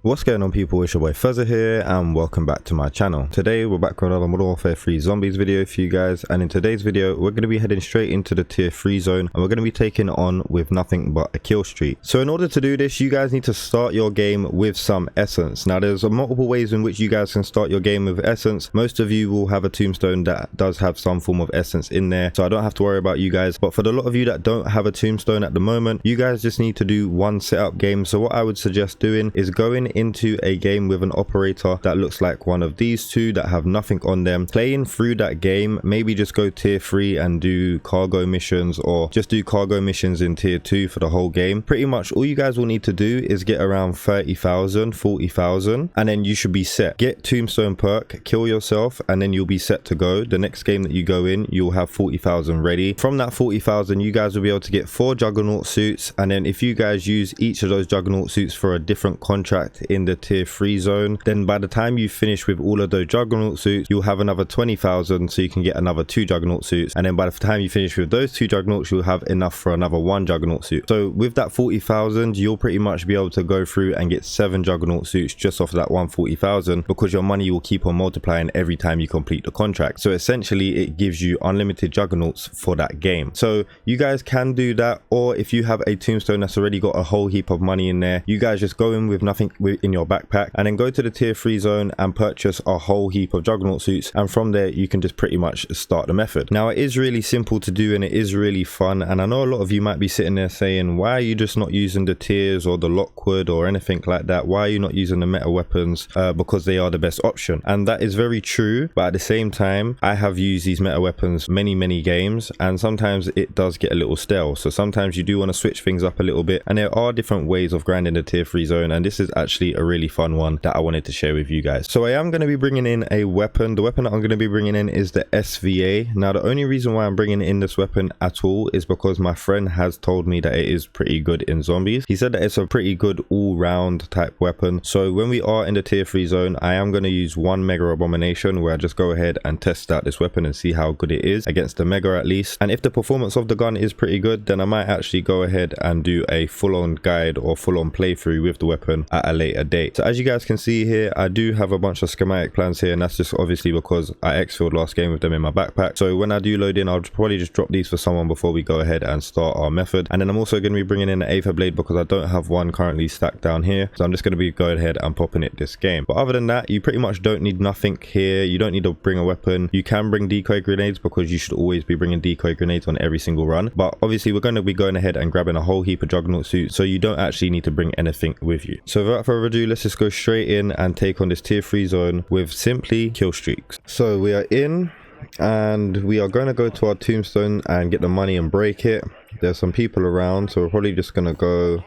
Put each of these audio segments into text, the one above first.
What's going on, people? It's your boy Phurzaah here and welcome back to my channel. Today we're back with another Modern Warfare 3 Zombies video for you guys, and in today's video we're going to be heading straight into the tier 3 zone and we're going to be taking on with nothing but a kill streak. So in order to do this, you guys need to start your game with some essence. Now there's multiple ways in which you guys can start your game with essence. Most of you will have a tombstone that does have some form of essence in there, so I don't have to worry about you guys. But for the lot of you that don't have a tombstone at the moment, you guys just need to do one setup game. So what I would suggest doing is going into a game with an operator that looks like one of these two that have nothing on them, playing through that game. Maybe just go tier 3 and do cargo missions, or just do cargo missions in tier 2 for the whole game. Pretty much all you guys will need to do is get around 30,000, 40,000, and then you should be set. Get tombstone perk, kill yourself, and then you'll be set to go. The next game that you go in, you'll have 40,000 ready. From that 40,000, you guys will be able to get 4 juggernaut suits, and then if you guys use each of those juggernaut suits for a different contract in the tier 3 zone, then by the time you finish with all of those juggernaut suits, you'll have another 20,000, so you can get another 2 juggernaut suits, and then by the time you finish with those 2 juggernauts, you'll have enough for another 1 juggernaut suit. So with that 40,000, you'll pretty much be able to go through and get 7 juggernaut suits just off that 140,000, because your money will keep on multiplying every time you complete the contract. So essentially it gives you unlimited juggernauts for that game. So you guys can do that, or if you have a tombstone that's already got a whole heap of money in there, you guys just go in with nothing in your backpack and then go to the tier 3 zone and purchase a whole heap of juggernaut suits, and from there you can just pretty much start the method. Now it is really simple to do and it is really fun, and I know a lot of you might be sitting there saying, why are you just not using the tiers or the lockwood or anything like that? Why are you not using the meta weapons? Because they are the best option, and that is very true, but at the same time I have used these meta weapons many games, and sometimes it does get a little stale. So sometimes you do want to switch things up a little bit, and there are different ways of grinding the tier 3 zone, and this is actually a really fun one that I wanted to share with you guys. So I am going to be bringing in a weapon. The weapon that I'm going to be bringing in is the SVA. Now the only reason why I'm bringing in this weapon at all is because my friend has told me that it is pretty good in zombies. He said that it's a pretty good all-round type weapon. So when we are in the tier 3 zone, I am going to use one mega abomination where I just go ahead and test out this weapon and see how good it is against the mega at least. And if the performance of the gun is pretty good, then I might actually go ahead and do a full-on guide or full-on playthrough with the weapon at a later date. So as you guys can see here, I do have a bunch of schematic plans here, and that's just obviously because I exfilled last game with them in my backpack. So when I do load in, I'll probably just drop these for someone before we go ahead and start our method. And then I'm also going to be bringing in an Aether blade because I don't have one currently stacked down here, so I'm just going to be going ahead and popping it this game. But other than that, you pretty much don't need nothing here. You don't need to bring a weapon. You can bring decoy grenades because you should always be bringing decoy grenades on every single run, but obviously we're going to be going ahead and grabbing a whole heap of juggernaut suits, so you don't actually need to bring anything with you. So without further ado, let's just go straight in and take on this tier 3 zone with simply kill streaks. So we are in and we are going to go to our tombstone and get the money and break it. There's some people around, so we're probably just going to go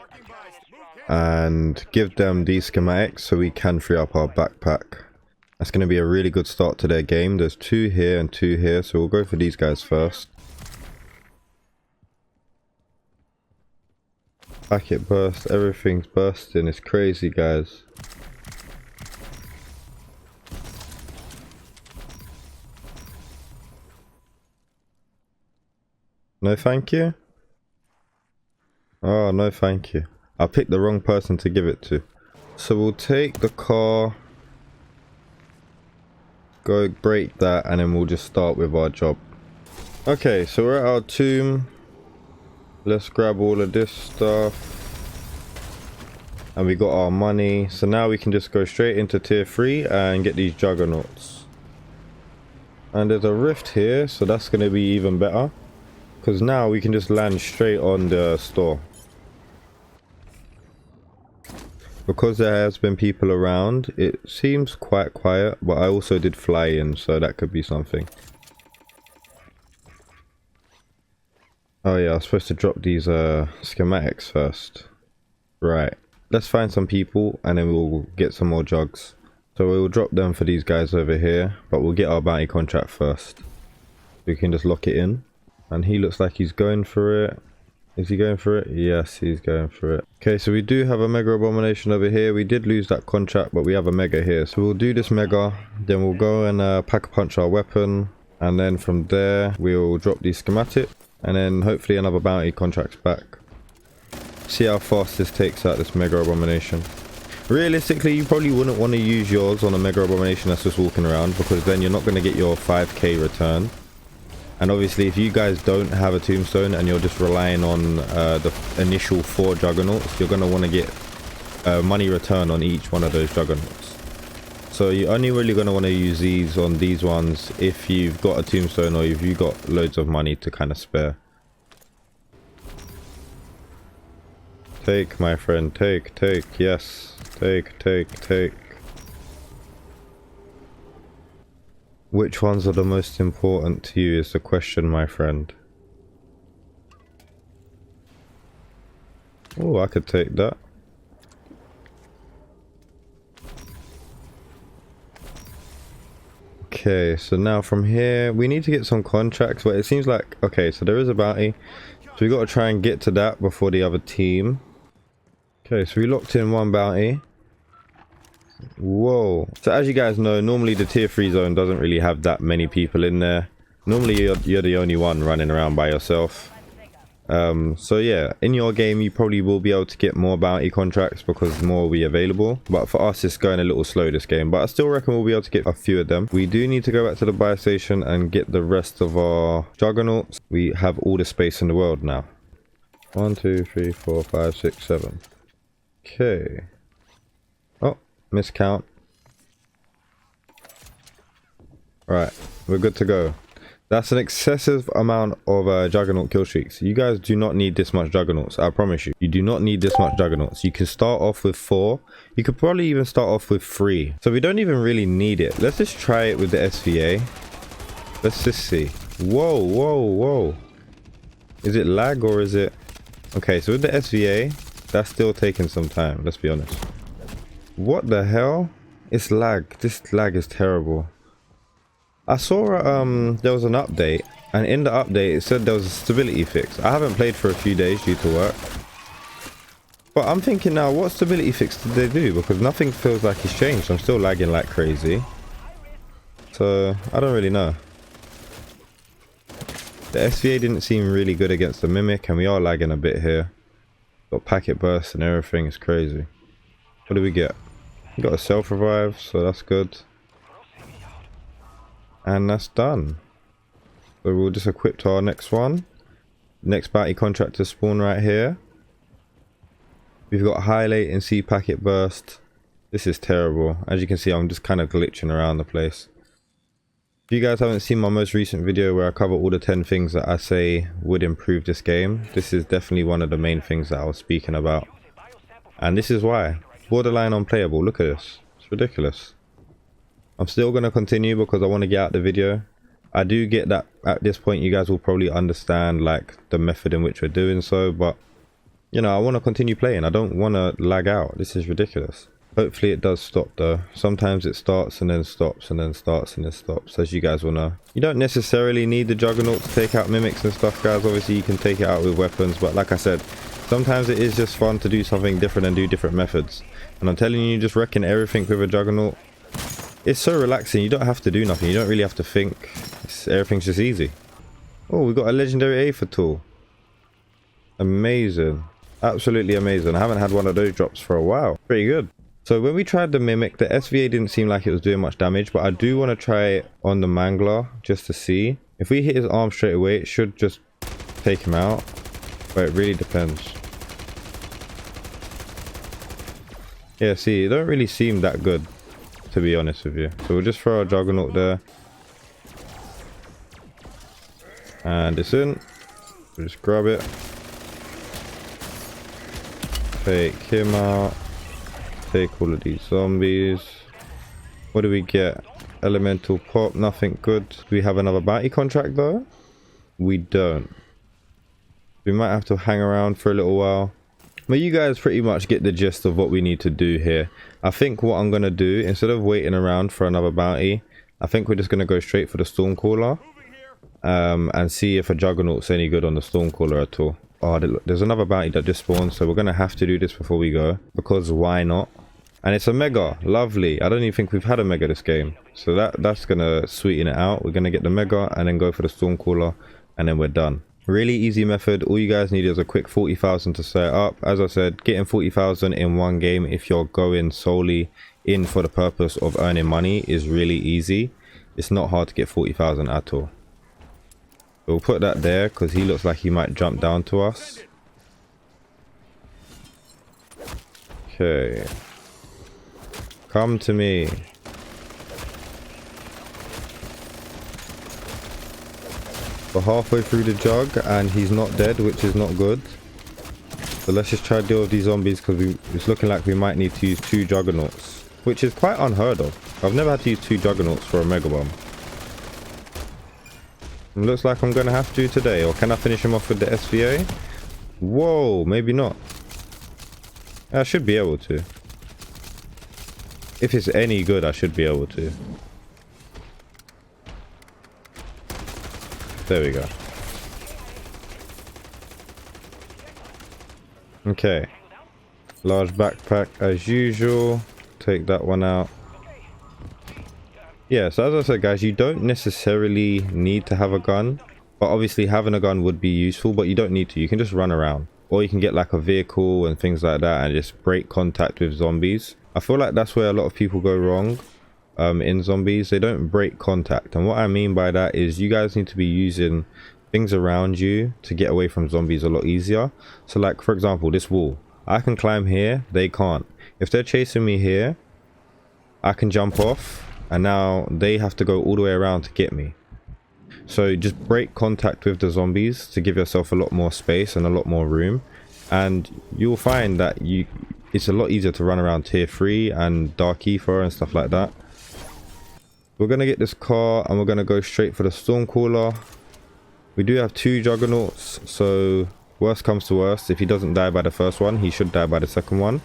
and give them these schematics so we can free up our backpack. That's going to be a really good start to their game. There's 2 here and 2 here, so we'll go for these guys first. Packet burst, everything's bursting, it's crazy guys. No thank you? Oh, no thank you. I picked the wrong person to give it to. So we'll take the car, go break that, and then we'll just start with our job. Okay, so we're at our tomb. Let's grab all of this stuff. And we got our money. So now we can just go straight into tier 3 and get these juggernauts. And there's a rift here, so that's going to be even better, because now we can just land straight on the store. Because there has been people around, it seems quite quiet, but I also did fly in, so that could be something. Oh yeah, I was supposed to drop these schematics first. Right, let's find some people and then we'll get some more jugs. So we'll drop them for these guys over here, but we'll get our bounty contract first. We can just lock it in. And he looks like he's going for it. Is he going for it? Yes, he's going for it. Okay, so we do have a mega abomination over here. We did lose that contract, but we have a mega here. So we'll do this mega, then we'll go and pack-a-punch our weapon. And then from there, we'll drop these schematics. And then hopefully another bounty contract's back. See how fast this takes out this mega abomination. Realistically, you probably wouldn't want to use yours on a Mega Abomination that's just walking around, because then you're not going to get your 5k return. And obviously, if you guys don't have a Tombstone and you're just relying on the initial 4 Juggernauts, you're going to want to get money return on each one of those Juggernauts. So you're only really going to want to use these on these ones if you've got a Tombstone or if you've got loads of money to kind of spare. Take, my friend, take, yes, take. Which ones are the most important to you is the question, my friend. Oh, I could take that. Okay, so now from here, we need to get some contracts, but it seems like, okay, so there is a bounty. So we got to try and get to that before the other team. Okay, so we locked in 1 bounty. Whoa. So as you guys know, normally the tier 3 zone doesn't really have that many people in there. Normally you're the only one running around by yourself. So yeah, in your game you probably will be able to get more bounty contracts because more will be available. But for us it's going a little slow this game. But I still reckon we'll be able to get a few of them. We do need to go back to the buy station and get the rest of our Juggernauts. We have all the space in the world now. 1, 2, 3, 4, 5, 6, 7. Okay. Oh. Miscount. Right, we're good to go. That's an excessive amount of Juggernaut Killstreaks. You guys do not need this much Juggernauts, I promise you. You do not need this much Juggernauts. You can start off with 4. You could probably even start off with 3. So we don't even really need it. Let's just try it with the SVA. Let's just see. Whoa. Is it lag or is it... Okay, so with the SVA, that's still taking some time, let's be honest. What the hell? It's lag. This lag is terrible. I saw there was an update, and in the update it said there was a stability fix. I haven't played for a few days due to work, but I'm thinking now, what stability fix did they do? Because nothing feels like it's changed. I'm still lagging like crazy, so I don't really know. The SVA didn't seem really good against the Mimic, and we are lagging a bit here. Got packet bursts and everything. Is crazy. What do we get? We got a self revive, so that's good. And that's done. So we'll just equip to our next one. Next bounty contract to spawn right here. We've got high latency packet burst. This is terrible. As you can see, I'm just kind of glitching around the place. If you guys haven't seen my most recent video where I cover all the 10 things that I say would improve this game, this is definitely one of the main things that I was speaking about. And this is why. Borderline unplayable. Look at this. It's ridiculous. I'm still going to continue because I want to get out the video. I do get that at this point you guys will probably understand like the method in which we're doing so, but you know, I want to continue playing. I don't want to lag out. This is ridiculous. Hopefully it does stop though. Sometimes it starts and then stops and then starts and then stops, as you guys will know. You don't necessarily need the Juggernaut to take out mimics and stuff, guys. Obviously you can take it out with weapons, but like I said, sometimes it is just fun to do something different and do different methods. And I'm telling you, just wrecking everything with a Juggernaut, it's so relaxing. You don't have to do nothing. You don't really have to think. Everything's just easy. Oh, we got a legendary Aether tool. Amazing. Absolutely amazing. I haven't had one of those drops for a while. Pretty good. So when we tried the Mimic, the SVA didn't seem like it was doing much damage, but I do want to try it on the Mangler just to see. If we hit his arm straight away, it should just take him out, but it really depends. Yeah, see, it don't really seem that good, to be honest with you. So we'll just throw our Juggernaut there. And it's in. We'll just grab it. Take him out. Take all of these zombies. What do we get? Elemental pop, nothing good. Do we have another bounty contract though? We don't. We might have to hang around for a little while. But you guys pretty much get the gist of what we need to do here. I think what I'm going to do, instead of waiting around for another bounty, I think we're just going to go straight for the Stormcaller. And see if a Juggernaut's any good on the Stormcaller at all. Oh, look, there's another bounty that just spawned, so we're going to have to do this before we go. Because why not? And it's a Mega. Lovely. I don't even think we've had a Mega this game. So that's going to sweeten it out. We're going to get the Mega and then go for the Stormcaller. And then we're done. Really easy method. All you guys need is a quick 40,000 to set up. As I said, getting 40,000 in one game if you're going solely in for the purpose of earning money is really easy. It's not hard to get 40,000 at all. We'll put that there because he looks like he might jump down to us. Okay. Come to me. We're halfway through the jug and he's not dead, which is not good. So let's just try to deal with these zombies because it's looking like we might need to use 2 juggernauts, which is quite unheard of. I've never had to use 2 juggernauts for a mega bomb. It looks like I'm going to have to today. Or can I finish him off with the SVA? Whoa, maybe not. I should be able to. If it's any good, I should be able to. There we go. Okay. Large backpack as usual. Take that one out. Yeah, so as I said, guys, you don't necessarily need to have a gun. But obviously having a gun would be useful, but you don't need to. You can just run around. Or you can get like a vehicle and things like that and just break contact with zombies. I feel like that's where a lot of people go wrong. In zombies, they don't break contact, and what I mean by that is you guys need to be using things around you to get away from zombies a lot easier. So like, for example, this wall, I can climb here, they can't. If they're chasing me here, I can jump off and now they have to go all the way around to get me. So just break contact with the zombies to give yourself a lot more space and a lot more room, and you'll find that it's a lot easier to run around tier 3 and dark Aether and stuff like that. We're going to get this car and we're going to go straight for the Stormcaller. We do have 2 juggernauts, so worst comes to worst, if he doesn't die by the first one, he should die by the second one.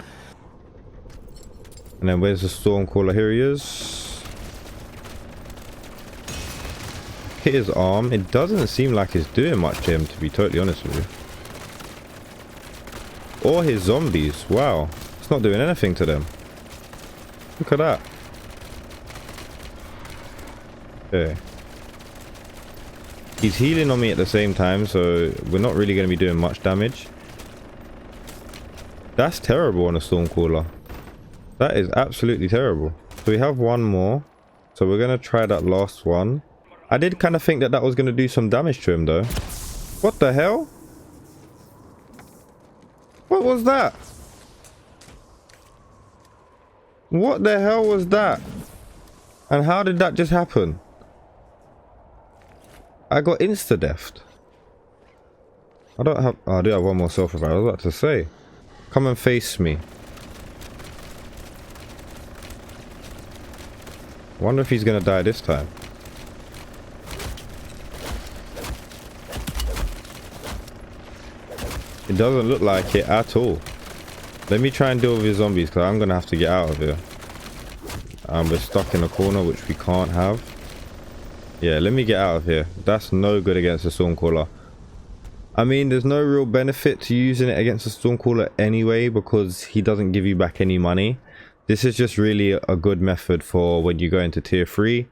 And then where's the Stormcaller? Here he is. Hit his arm. It doesn't seem like it's doing much to him, to be totally honest with you. Or his zombies. Wow. It's not doing anything to them. Look at that. Okay. He's healing on me at the same time, so we're not really going to be doing much damage. That's terrible on a Stormcaller. That is absolutely terrible. So we have one more. So we're going to try that last one. I did kind of think that that was going to do some damage to him though. What the hell? What was that? What the hell was that? And how did that just happen? I got insta-deathed. I don't have... Oh, I do have one more self-revive. I was about to say. Come and face me. Wonder if he's going to die this time. It doesn't look like it at all. Let me try and deal with his zombies because I'm going to have to get out of here. We're stuck in a corner, which we can't have. Yeah, let me get out of here. That's no good against a Stormcaller. I mean, there's no real benefit to using it against a Stormcaller anyway because he doesn't give you back any money. This is just really a good method for when you go into tier 3.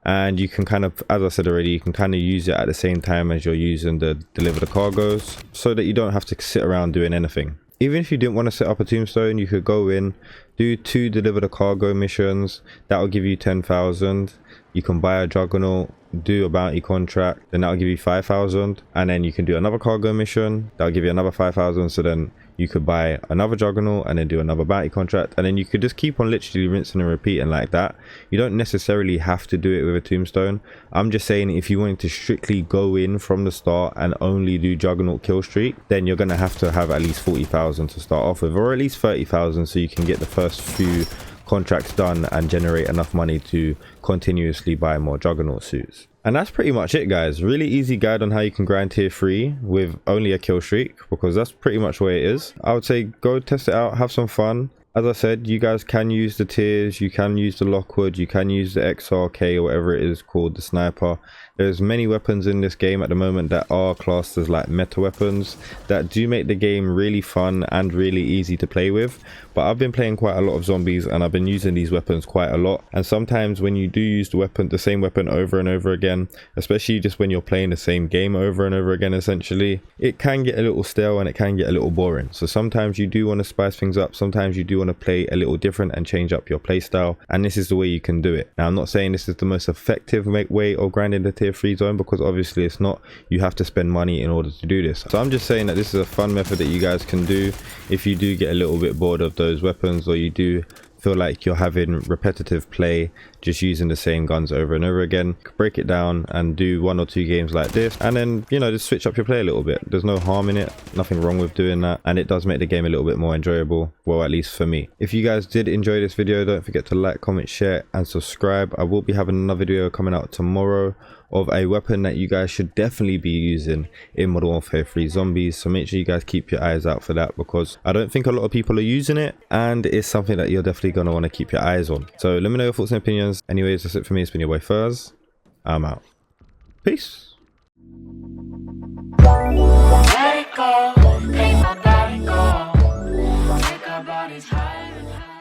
And you can kind of, as I said already, you can kind of use it at the same time as you're using the deliver the cargoes so that you don't have to sit around doing anything. Even if you didn't want to set up a Tombstone, you could go in, do 2 deliver the cargo missions. That will give you 10,000. You can buy a Juggernaut, do a bounty contract, then that'll give you 5,000. And then you can do another cargo mission, that'll give you another 5,000. So then you could buy another Juggernaut and then do another bounty contract. And then you could just keep on literally rinsing and repeating like that. You don't necessarily have to do it with a Tombstone. I'm just saying if you wanted to strictly go in from the start and only do Juggernaut Killstreak, then you're going to have at least 40,000 to start off with, or at least 30,000 so you can get the first few contracts done and generate enough money to continuously buy more Juggernaut suits. And that's pretty much it, guys. Really easy guide on how you can grind tier 3 with only a kill streak, because that's pretty much where it is. I would say go test it out, have some fun. As I said, you guys can use the tiers, you can use the Lockwood, you can use the XRK or whatever it is called, the sniper. There's many weapons in this game at the moment that are classed as like meta weapons that do make the game really fun and really easy to play with. But I've been playing quite a lot of zombies and I've been using these weapons quite a lot, and sometimes when you do use the same weapon over and over again, especially just when you're playing the same game over and over again, essentially, it can get a little stale and it can get a little boring. So sometimes you do want to spice things up, sometimes you do want to play a little different and change up your play style, and this is the way you can do it. Now I'm not saying this is the most effective way of grinding the tier 3 zone, because obviously it's not. You have to spend money in order to do this. So I'm just saying that this is a fun method that you guys can do if you do get a little bit bored of those weapons, or you do feel like you're having repetitive play just using the same guns over and over again. Break it down and do 1 or 2 games like this, and then, you know, just switch up your play a little bit. There's no harm in it, nothing wrong with doing that, and it does make the game a little bit more enjoyable, well, at least for me. If you guys did enjoy this video, don't forget to like, comment, share and subscribe. I will be having another video coming out tomorrow of a weapon that you guys should definitely be using in Modern Warfare 3 Zombies, so make sure you guys keep your eyes out for that, because I don't think a lot of people are using it, and it's something that you're definitely going to want to keep your eyes on. So let me know your thoughts and opinions. Anyways, that's it for me. It's been your boy Phurzaah. I'm out. Peace. Let it go, make my body go, make our bodies higher and higher.